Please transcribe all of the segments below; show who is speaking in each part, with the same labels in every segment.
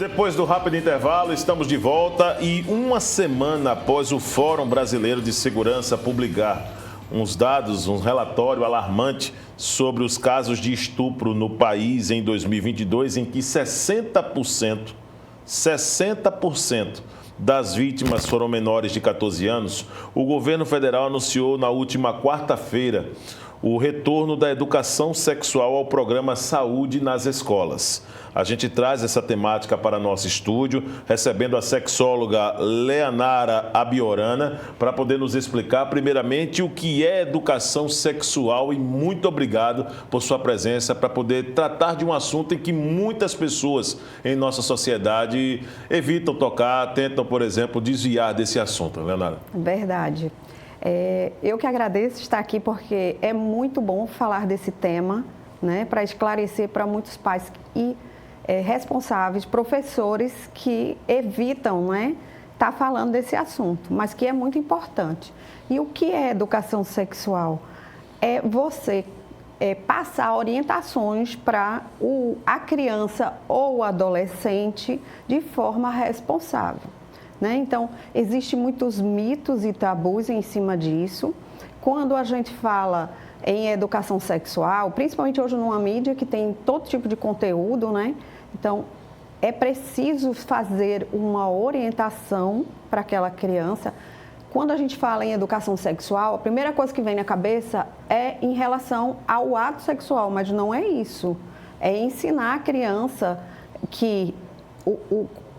Speaker 1: Depois do rápido intervalo, estamos de volta e uma semana após o Fórum Brasileiro de Segurança publicar uns dados, um relatório alarmante sobre os casos de estupro no país em 2022, em que 60% das vítimas foram menores de 14 anos, o governo federal anunciou na última quarta-feira o retorno da educação sexual ao programa Saúde nas escolas. A gente traz essa temática para nosso estúdio, recebendo a sexóloga Leanara Abiorana, para poder nos explicar, primeiramente, o que é educação sexual. E muito obrigado por sua presença, para poder tratar de um assunto em que muitas pessoas em nossa sociedade evitam tocar, tentam, por exemplo, desviar desse assunto. Leanara.
Speaker 2: Verdade. Eu que agradeço estar aqui, porque é muito bom falar desse tema, né, para esclarecer para muitos pais e responsáveis, professores que evitam, né, estar falando desse assunto, mas que é muito importante. E o que é educação sexual? É você passar orientações para a criança ou o adolescente de forma responsável. Né? Então, existem muitos mitos e tabus em cima disso. Quando a gente fala em educação sexual, principalmente hoje numa mídia que tem todo tipo de conteúdo, né? Então, é preciso fazer uma orientação para aquela criança. Quando a gente fala em educação sexual, a primeira coisa que vem na cabeça é em relação ao ato sexual, mas não é isso. É ensinar a criança que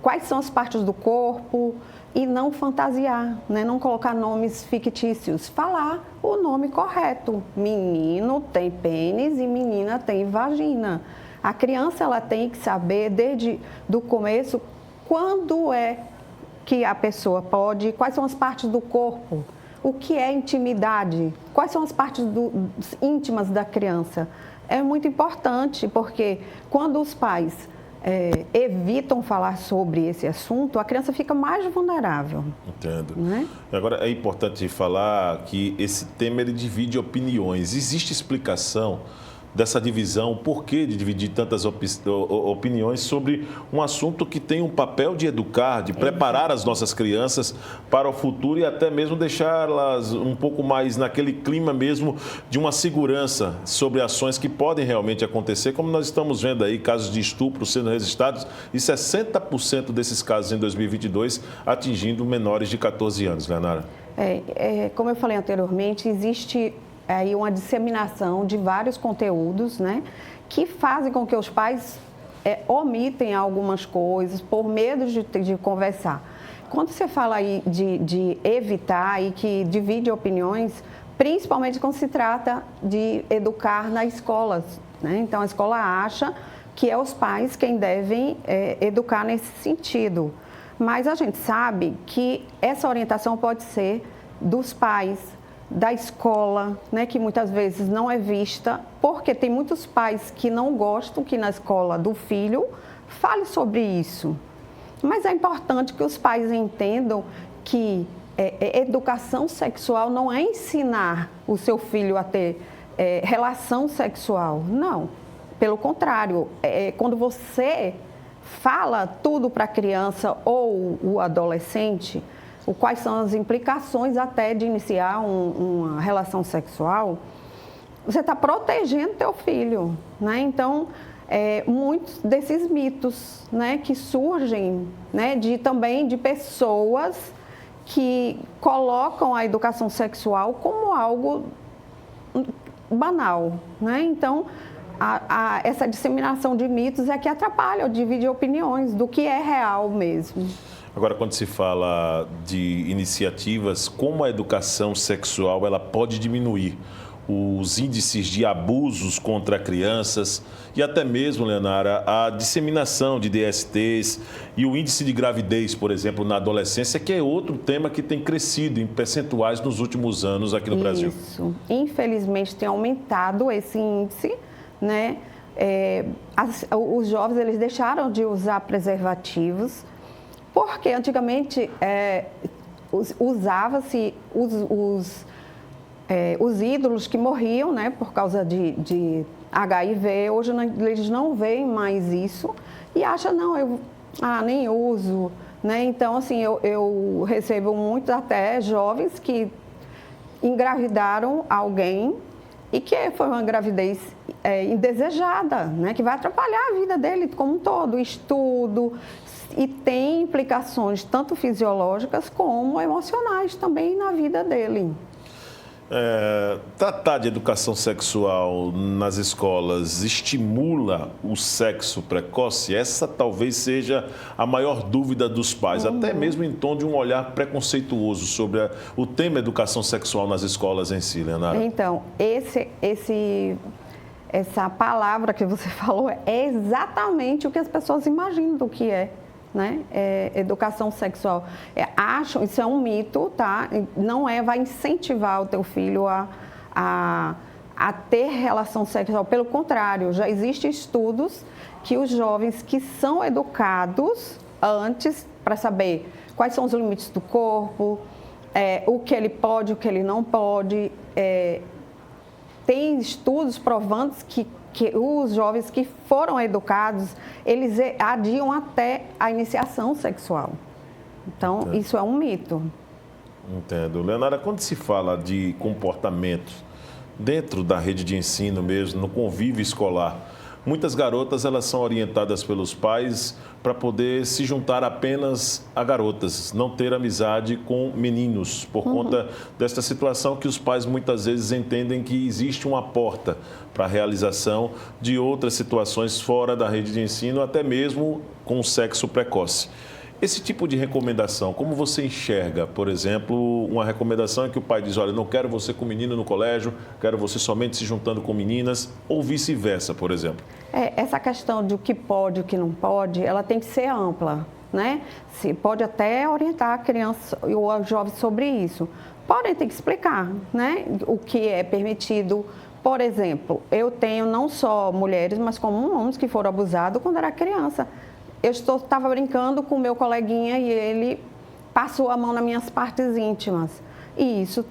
Speaker 2: quais são as partes do corpo e não fantasiar, né? Não colocar nomes fictícios, falar o nome correto. Menino tem pênis e menina tem vagina. A criança ela tem que saber desde do começo quando é que a pessoa pode, quais são as partes do corpo, o que é intimidade, quais são as partes íntimas da criança. É muito importante, porque quando os pais evitam falar sobre esse assunto, a criança fica mais vulnerável.
Speaker 1: Entendo.
Speaker 2: Né?
Speaker 1: Agora, é importante falar que esse tema ele divide opiniões. Existe explicação dessa divisão, o porquê de dividir tantas opiniões sobre um assunto que tem um papel de educar, de preparar as nossas crianças para o futuro e até mesmo deixá-las um pouco mais naquele clima mesmo de uma segurança sobre ações que podem realmente acontecer, como nós estamos vendo aí, casos de estupro sendo registrados e 60% desses casos em 2022 atingindo menores de 14 anos, Leanara.
Speaker 2: Como eu falei anteriormente, existe aí uma disseminação de vários conteúdos, né, que fazem com que os pais omitem algumas coisas por medo de conversar. Quando você fala aí de evitar e que divide opiniões, principalmente quando se trata de educar nas escolas, né? Então, a escola acha que é os pais quem devem educar nesse sentido. Mas a gente sabe que essa orientação pode ser dos pais, da escola, né, que muitas vezes não é vista, porque tem muitos pais que não gostam que na escola do filho fale sobre isso. Mas é importante que os pais entendam que educação sexual não é ensinar o seu filho a ter relação sexual. Não, pelo contrário, quando você fala tudo para a criança ou o adolescente, quais são as implicações até de iniciar uma relação sexual, você está protegendo teu filho, né? Então, muitos desses mitos, né, que surgem, né, também de pessoas que colocam a educação sexual como algo banal, né? Então, essa disseminação de mitos é que atrapalha ou divide opiniões do que é real mesmo.
Speaker 1: Agora, quando se fala de iniciativas, como a educação sexual ela pode diminuir os índices de abusos contra crianças e até mesmo, Leanara, a disseminação de DSTs e o índice de gravidez, por exemplo, na adolescência, que é outro tema que tem crescido em percentuais nos últimos anos aqui no Brasil.
Speaker 2: Isso. Infelizmente, tem aumentado esse índice, né? Os jovens eles deixaram de usar preservativos, porque antigamente usava-se os ídolos que morriam, né, por causa de HIV. Hoje eles não veem mais isso e acham, não, nem uso, né? Então, assim, eu recebo muitos até jovens que engravidaram alguém e que foi uma gravidez indesejada, né? Que vai atrapalhar a vida dele como um todo, estudo, e tem implicações tanto fisiológicas como emocionais também na vida dele.
Speaker 1: Tratar de educação sexual nas escolas estimula o sexo precoce? Essa talvez seja a maior dúvida dos pais, até mesmo em tom de um olhar preconceituoso sobre o tema educação sexual nas escolas em si, Leonara.
Speaker 2: Então, essa palavra que você falou é exatamente o que as pessoas imaginam do que é. Né? Educação sexual. Acham, isso é um mito, tá? Não vai incentivar o teu filho a ter relação sexual. Pelo contrário, já existem estudos que os jovens que são educados antes para saber quais são os limites do corpo, o que ele pode, o que ele não pode. Tem estudos provando que os jovens que foram educados, eles adiam até a iniciação sexual. Então, isso é um mito.
Speaker 1: Entendo. Leonara, quando se fala de comportamento dentro da rede de ensino mesmo, no convívio escolar, muitas garotas elas são orientadas pelos pais para poder se juntar apenas a garotas, não ter amizade com meninos, por conta desta situação que os pais muitas vezes entendem que existe uma porta para a realização de outras situações fora da rede de ensino, até mesmo com o sexo precoce. Esse tipo de recomendação, como você enxerga, por exemplo, uma recomendação em que o pai diz, olha, não quero você com menino no colégio, quero você somente se juntando com meninas, ou vice-versa, por exemplo?
Speaker 2: Essa questão de o que pode e o que não pode, ela tem que ser ampla, né? Se pode até orientar a criança ou o jovem sobre isso. Porém, tem que explicar, né? O que é permitido. Por exemplo, eu tenho não só mulheres, mas como homens que foram abusados quando era criança. Eu estava brincando com o meu coleguinha e ele passou a mão nas minhas partes íntimas. E isso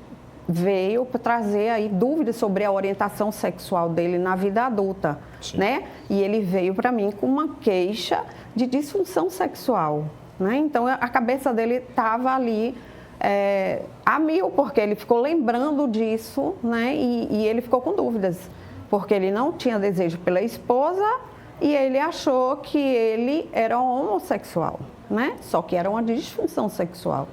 Speaker 2: veio para trazer aí dúvidas sobre a orientação sexual dele na vida adulta, né? E ele veio para mim com uma queixa de disfunção sexual, né? Então, a cabeça dele estava ali a mil, porque ele ficou lembrando disso, né? E ele ficou com dúvidas, porque ele não tinha desejo pela esposa e ele achou que ele era homossexual, né? Só que era uma disfunção sexual,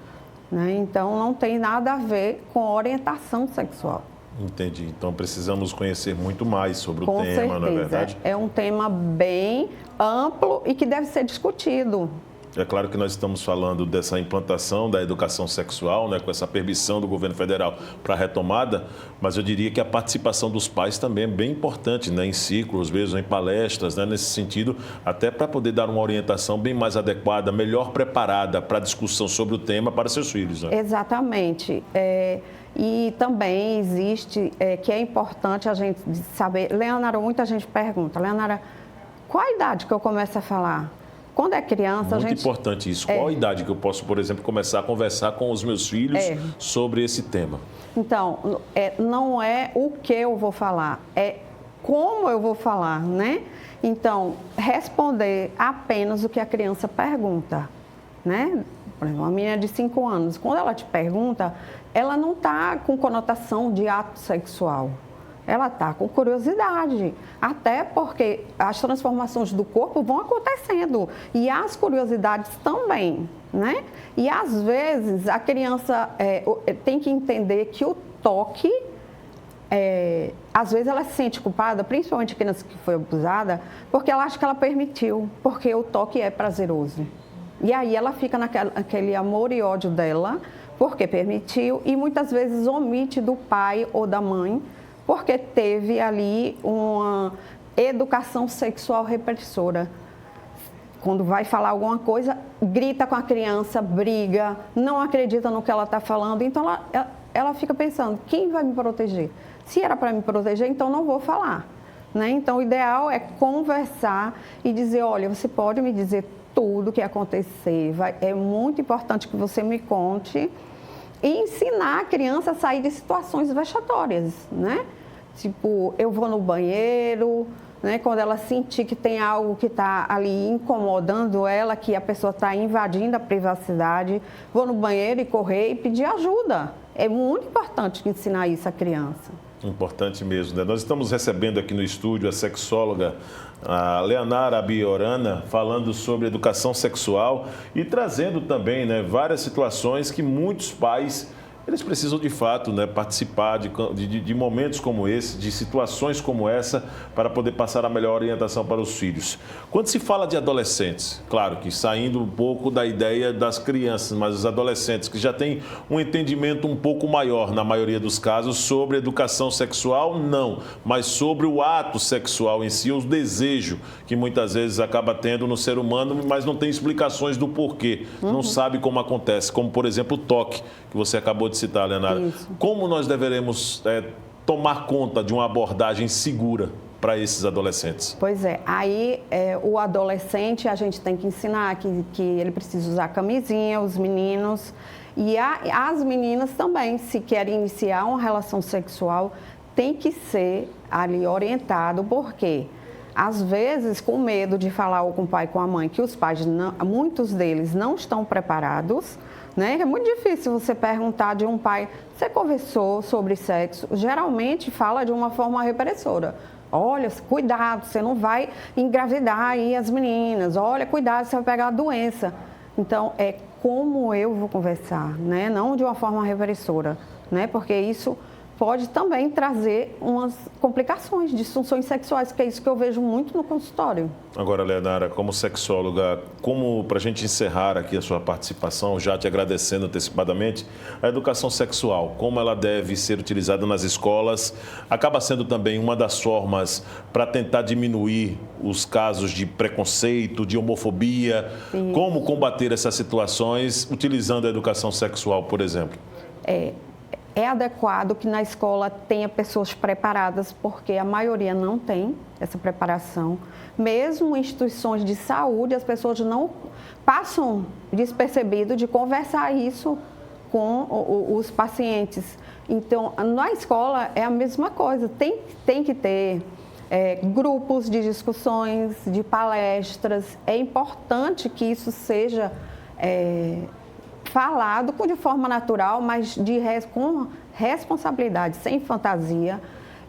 Speaker 2: né? Então, não tem nada a ver com orientação sexual.
Speaker 1: Entendi. Então, precisamos conhecer muito mais sobre o
Speaker 2: tema,
Speaker 1: certeza. Não é verdade?
Speaker 2: É um tema bem amplo e que deve ser discutido.
Speaker 1: É claro que nós estamos falando dessa implantação da educação sexual, né, com essa permissão do governo federal para a retomada, mas eu diria que a participação dos pais também é bem importante, né, em ciclos, mesmo em palestras, né, nesse sentido, até para poder dar uma orientação bem mais adequada, melhor preparada para a discussão sobre o tema para seus filhos. Né?
Speaker 2: Exatamente. E também existe, que é importante a gente saber, Leonara, muita gente pergunta, Leonara, qual a idade que eu começo a falar? Quando é criança,
Speaker 1: a gente... Muito importante isso. Qual a idade que eu posso, por exemplo, começar a conversar com os meus filhos sobre esse tema?
Speaker 2: Então, não é o que eu vou falar, é como eu vou falar, né? Então, responder apenas o que a criança pergunta, né? Por exemplo, uma menina de 5 anos, quando ela te pergunta, ela não está com conotação de ato sexual. Ela está com curiosidade, até porque as transformações do corpo vão acontecendo e as curiosidades também, né? E às vezes a criança tem que entender que o toque, às vezes ela se sente culpada, principalmente a criança que foi abusada, porque ela acha que ela permitiu, porque o toque é prazeroso. E aí ela fica naquele amor e ódio dela, porque permitiu, e muitas vezes omite do pai ou da mãe, porque teve ali uma educação sexual repressora. Quando vai falar alguma coisa, grita com a criança, briga, não acredita no que ela está falando. Então, ela fica pensando, quem vai me proteger? Se era para me proteger, então não vou falar. Né? Então, o ideal é conversar e dizer, olha, você pode me dizer tudo o que acontecer. É muito importante que você me conte e ensinar a criança a sair de situações vexatórias, né? Tipo, eu vou no banheiro, né? Quando ela sentir que tem algo que está ali incomodando ela, que a pessoa está invadindo a privacidade, vou no banheiro e correr e pedir ajuda. É muito importante ensinar isso à criança.
Speaker 1: Importante mesmo, né? Nós estamos recebendo aqui no estúdio a sexóloga a Leonara Biorana, falando sobre educação sexual e trazendo também, né, várias situações que muitos pais eles precisam de fato, né, participar de momentos como esse, de situações como essa, para poder passar a melhor orientação para os filhos. Quando se fala de adolescentes, claro que saindo um pouco da ideia das crianças, mas os adolescentes que já têm um entendimento um pouco maior, na maioria dos casos, sobre educação sexual, não, mas sobre o ato sexual em si, o desejo que muitas vezes acaba tendo no ser humano, mas não tem explicações do porquê, não sabe como acontece, como por exemplo o toque, que você acabou de citar, Leonara.
Speaker 2: Isso.
Speaker 1: Como nós deveremos tomar conta de uma abordagem segura para esses adolescentes?
Speaker 2: Pois é, aí o adolescente a gente tem que ensinar que ele precisa usar camisinha, os meninos, e as meninas também, se querem iniciar uma relação sexual, tem que ser ali orientado, porque às vezes, com medo de falar ou com o pai e com a mãe, que os pais, muitos deles não estão preparados, né? É muito difícil você perguntar de um pai, você conversou sobre sexo? Geralmente fala de uma forma repressora. Olha, cuidado, você não vai engravidar aí as meninas. Olha, cuidado, você vai pegar a doença. Então, é como eu vou conversar, né? Não de uma forma repressora, né? Porque isso pode também trazer umas complicações, disfunções sexuais, que é isso que eu vejo muito no consultório.
Speaker 1: Agora, Leonara, como sexóloga, como para a gente encerrar aqui a sua participação, já te agradecendo antecipadamente, a educação sexual, como ela deve ser utilizada nas escolas, acaba sendo também uma das formas para tentar diminuir os casos de preconceito, de homofobia, como combater essas situações utilizando a educação sexual, por exemplo?
Speaker 2: É adequado que na escola tenha pessoas preparadas, porque a maioria não tem essa preparação. Mesmo em instituições de saúde, as pessoas não passam despercebido de conversar isso com os pacientes. Então, na escola é a mesma coisa, tem que ter grupos de discussões, de palestras. É importante que isso seja falado de forma natural, mas com responsabilidade, sem fantasia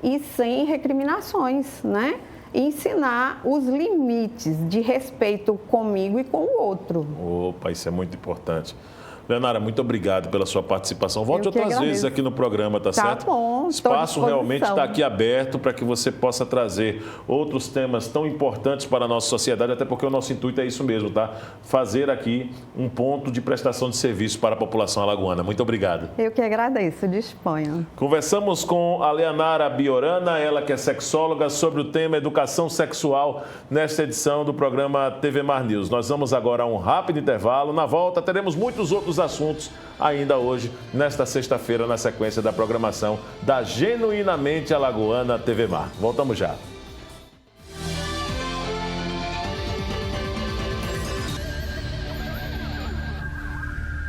Speaker 2: e sem recriminações, né? E ensinar os limites de respeito comigo e com o outro.
Speaker 1: Opa, isso é muito importante. Leonara, muito obrigado pela sua participação. Volte outras vezes aqui no programa, tá certo?
Speaker 2: Tá bom,
Speaker 1: o espaço realmente está aqui aberto para que você possa trazer outros temas tão importantes para a nossa sociedade, até porque o nosso intuito é isso mesmo, tá? Fazer aqui um ponto de prestação de serviço para a população alagoana. Muito obrigado.
Speaker 2: Eu que agradeço, disponha.
Speaker 1: Conversamos com a Leonara Biorana, ela que é sexóloga, sobre o tema educação sexual nesta edição do programa TV Mar News. Nós vamos agora a um rápido intervalo. Na volta teremos muitos outros assuntos ainda hoje, nesta sexta-feira, na sequência da programação da Genuinamente Alagoana TV Mar. Voltamos já.